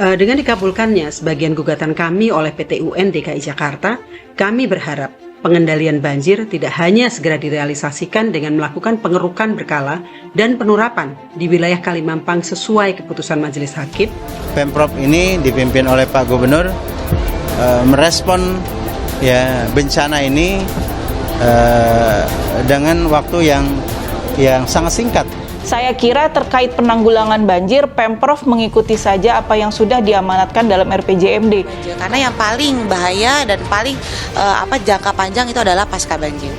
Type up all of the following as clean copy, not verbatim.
Dengan dikabulkannya sebagian gugatan kami oleh PT UN DKI Jakarta, kami berharap pengendalian banjir tidak hanya segera direalisasikan dengan melakukan pengerukan berkala dan penurapan di wilayah Kalimampang sesuai keputusan Majelis Hakim. Pemprov ini dipimpin oleh Pak Gubernur merespon bencana ini dengan waktu yang sangat singkat. Saya kira terkait penanggulangan banjir, Pemprov mengikuti saja apa yang sudah diamanatkan dalam RPJMD. Karena yang paling bahaya dan paling jangka panjang itu adalah pasca banjir.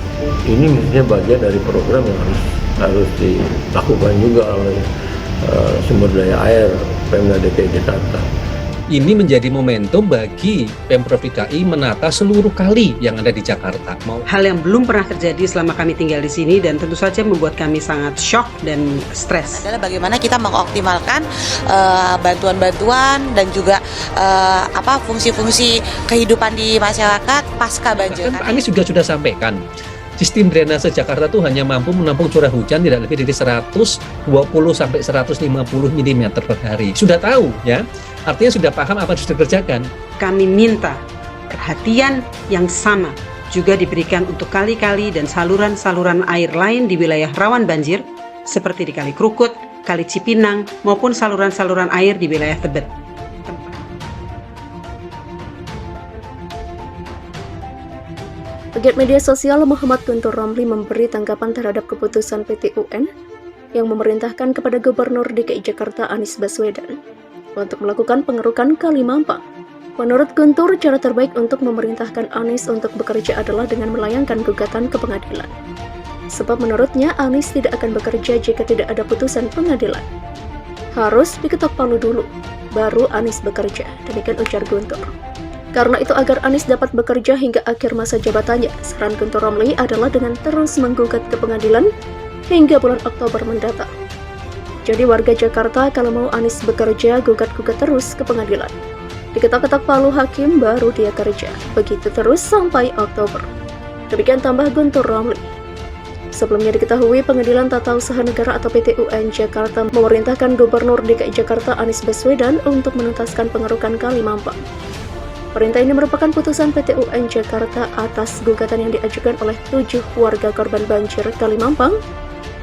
Ini mestinya bagian dari program yang harus dilakukan juga oleh sumber daya air Pemda DKI Jakarta. Ini menjadi momentum bagi Pemprov DKI menata seluruh kali yang ada di Jakarta. Hal yang belum pernah terjadi selama kami tinggal di sini dan tentu saja membuat kami sangat shock dan stres. Adalah bagaimana kita mengoptimalkan bantuan-bantuan dan juga fungsi-fungsi kehidupan di masyarakat pasca banjir. Kan Pak Anies juga sudah sampaikan, sistem drainase Jakarta itu hanya mampu menampung curah hujan tidak lebih dari 120 sampai 150 mm per hari. Sudah tahu ya, artinya sudah paham apa yang harus dikerjakan. Kami minta perhatian yang sama juga diberikan untuk kali-kali dan saluran-saluran air lain di wilayah rawan banjir seperti di Kali Krukut, Kali Cipinang maupun saluran-saluran air di wilayah Tebet. Pegiat media sosial Muhammad Guntur Romli memberi tanggapan terhadap keputusan PT UN yang memerintahkan kepada Gubernur DKI Jakarta Anies Baswedan untuk melakukan pengerukan Kalimampang. Menurut Guntur, cara terbaik untuk memerintahkan Anies untuk bekerja adalah dengan melayangkan gugatan ke pengadilan. Sebab menurutnya Anies tidak akan bekerja jika tidak ada putusan pengadilan. Harus diketok palu dulu, baru Anies bekerja, demikian ujar Guntur. Karena itu agar Anies dapat bekerja hingga akhir masa jabatannya, saran Guntur Romli adalah dengan terus menggugat ke pengadilan hingga bulan Oktober mendatang. Jadi warga Jakarta kalau mau Anies bekerja, gugat-gugat terus ke pengadilan. Diketok-ketok palu hakim baru dia kerja. Begitu terus sampai Oktober. Demikian tambah Guntur Romli. Sebelumnya diketahui Pengadilan Tata Usaha Negara atau PT UN Jakarta memerintahkan Gubernur DKI Jakarta Anies Baswedan untuk menuntaskan pengerukan Kalimampang. Perintah ini merupakan putusan PT UN Jakarta atas gugatan yang diajukan oleh 7 warga korban banjir Kalimampang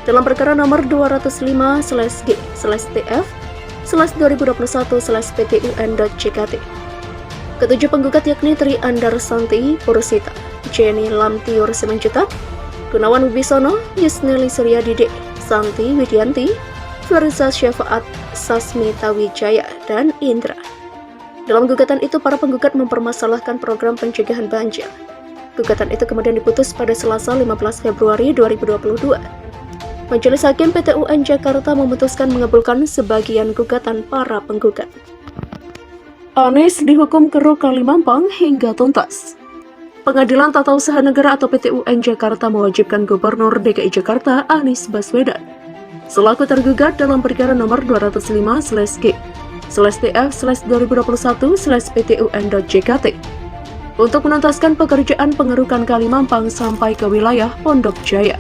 dalam perkara nomor 205/G/TF/2021/PTUN.JKT. Ketujuh penggugat yakni Tri Andarsanti Pursita, Jenny Lamtiur Simanjuntak, Gunawan Wibisono, Yusneli Suryadide, Santi Widianti, Firza Syafaat Sasmita Wijaya, dan Indra. Dalam gugatan itu, para penggugat mempermasalahkan program pencegahan banjir. Gugatan itu kemudian diputus pada Selasa 15 Februari 2022. Majelis Hakim PT UN Jakarta memutuskan mengabulkan sebagian gugatan para penggugat. Anies dihukum keruk Kalimampang hingga tuntas. Pengadilan Tata Usaha Negara atau PT UN Jakarta mewajibkan Gubernur DKI Jakarta Anies Baswedan selaku tergugat dalam perkara nomor 205/TF/2021/PTUN.JKT untuk menuntaskan pekerjaan pengerukan Kalimampang sampai ke wilayah Pondok Jaya.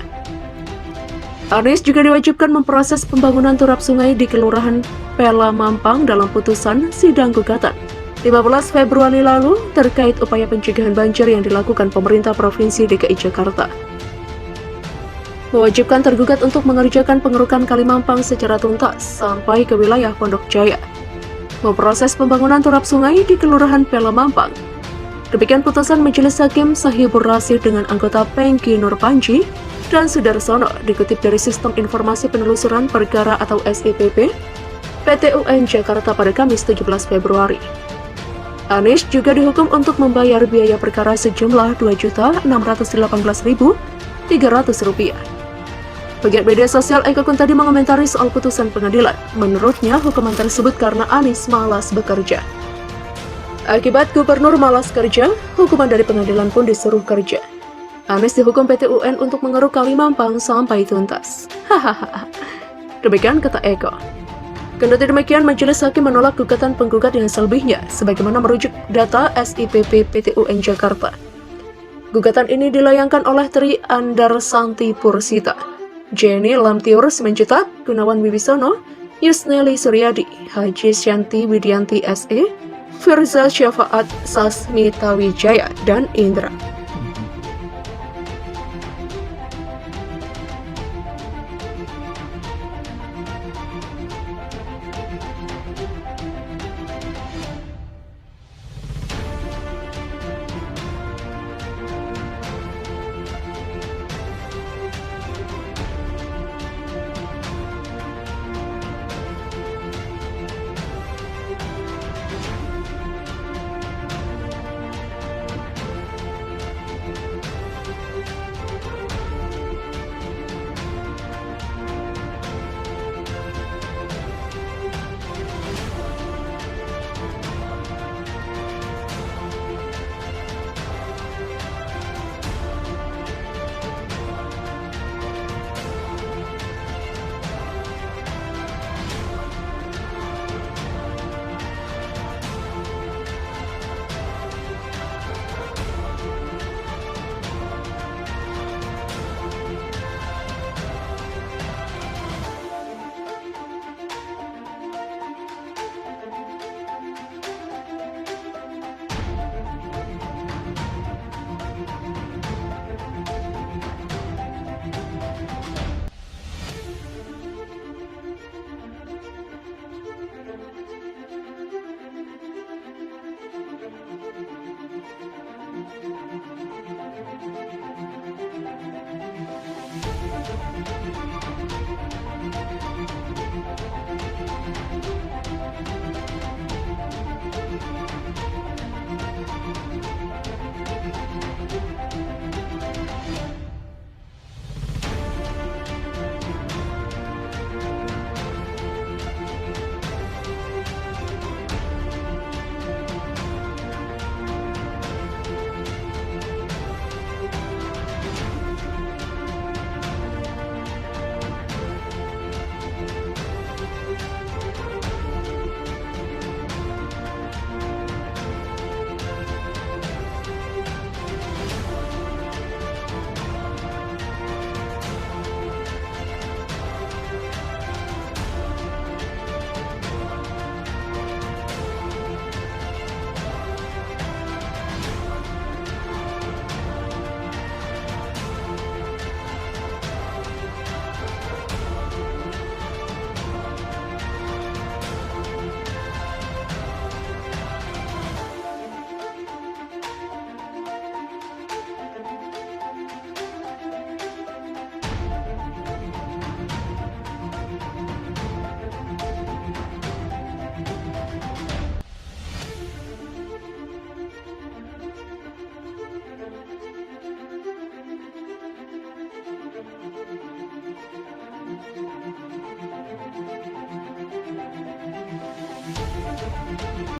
Anies juga diwajibkan memproses pembangunan turap sungai di Kelurahan Pela Mampang dalam putusan sidang gugatan 15 Februari lalu terkait upaya pencegahan banjir yang dilakukan pemerintah Provinsi DKI Jakarta. Mewajibkan tergugat untuk mengerjakan pengerukan Kalimampang secara tuntas sampai ke wilayah Pondok Jaya. Memproses pembangunan turap sungai di Kelurahan Pela Mampang. Demikian putusan Majelis Hakim Sahibur Rasyid dengan anggota Pengki Nur Panji dan Sudarsono dikutip dari Sistem Informasi Penelusuran Perkara atau SIPP PT UN Jakarta pada Kamis 17 Februari. Anies juga dihukum untuk membayar biaya perkara sejumlah Rp2.618.300. Pegiat media sosial Eka Kuntadi mengomentari soal putusan pengadilan. Menurutnya, hukuman tersebut karena Anies malas bekerja. Akibat Gubernur malas kerja, hukuman dari pengadilan pun disuruh kerja. Anies dihukum PT UN untuk mengeruk Kalimampang sampai tuntas. Hahaha. Demikian kata Eko. Kendati demikian, Majelis Hakim menolak gugatan penggugat yang selebihnya, sebagaimana merujuk data SIPP PT UN Jakarta. Gugatan ini dilayangkan oleh Tri Andarsanti Pursita, Jenny Lamtiur Simanjuntak, Gunawan Wibisono, Yusneli Suryadi, Haji Syanti Widianti SE, Firza Syafaat Sasmita Wijaya, dan Indra.